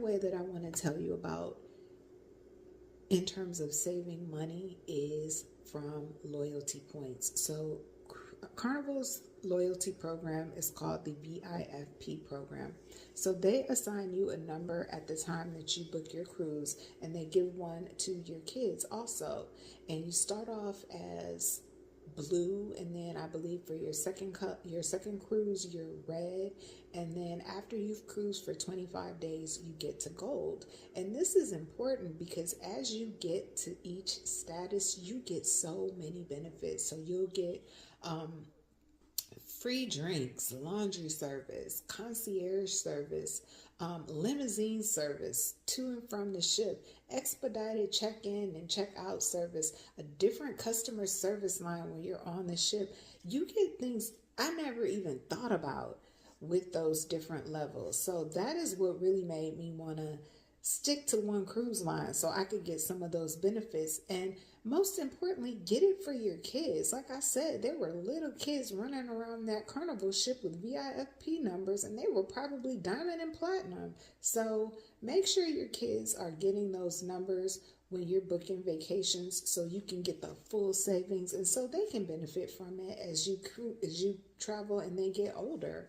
way that I want to tell you about in terms of saving money is from loyalty points. So Carnival's loyalty program is called the VIFP program. So they assign you a number at the time that you book your cruise, and they give one to your kids also. And you start off as blue, and then I believe for your second cruise you're red, and then after you've cruised for 25 days you get to gold. And this is important because as you get to each status you get so many benefits. So you'll get free drinks, laundry service, concierge service, limousine service to and from the ship, expedited check-in and check-out service, a different customer service line when you're on the ship. You get things I never even thought about with those different levels. So that is what really made me want to stick to one cruise line so I could get some of those benefits, and most importantly get it for your kids. Like I said, there were little kids running around that Carnival ship with VIFP numbers, and they were probably diamond and platinum. So make sure your kids are getting those numbers when you're booking vacations so you can get the full savings, and so they can benefit from it as you travel and they get older.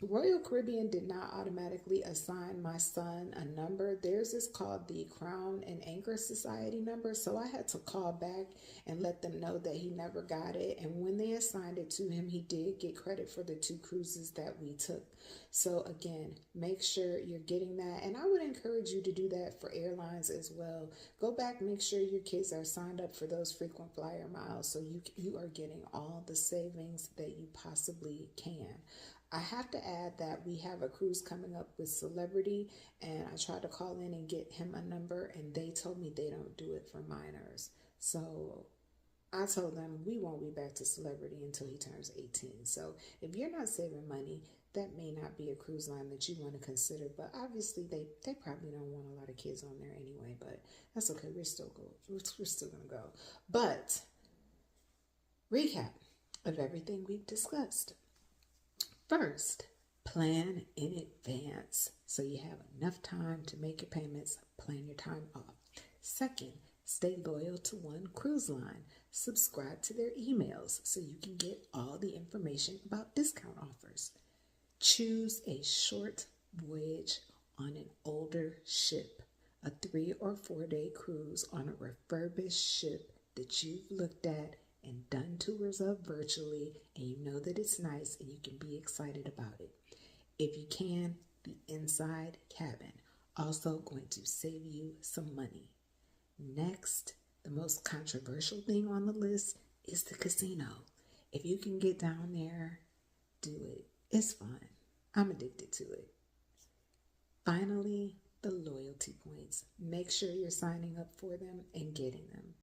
Royal Caribbean did not automatically assign my son a number. Theirs is called the Crown and Anchor Society number. So I had to call back and let them know that he never got it. And when they assigned it to him, he did get credit for the 2 cruises that we took. So again, make sure you're getting that. And I would encourage you to do that for airlines as well. Go back, make sure your kids are signed up for those frequent flyer miles so you are getting all the savings that you possibly can. I have to add that we have a cruise coming up with Celebrity, and I tried to call in and get him a number, and they told me they don't do it for minors. So I told them we won't be back to Celebrity until he turns 18. So if you're not saving money, that may not be a cruise line that you want to consider. But obviously, they probably don't want a lot of kids on there anyway. But that's okay. We're still gonna go. But recap of everything we've discussed. First, plan in advance so you have enough time to make your payments, plan your time off. Second, stay loyal to one cruise line. Subscribe to their emails so you can get all the information about discount offers. Choose a short voyage on an older ship, a 3 or 4 day cruise on a refurbished ship that you've looked at and done tours of virtually, and you know that it's nice and you can be excited about it. If you can, the inside cabin, also going to save you some money. Next, the most controversial thing on the list is the casino. If you can get down there, do it. It's fun. I'm addicted to it. Finally, the loyalty points. Make sure you're signing up for them and getting them.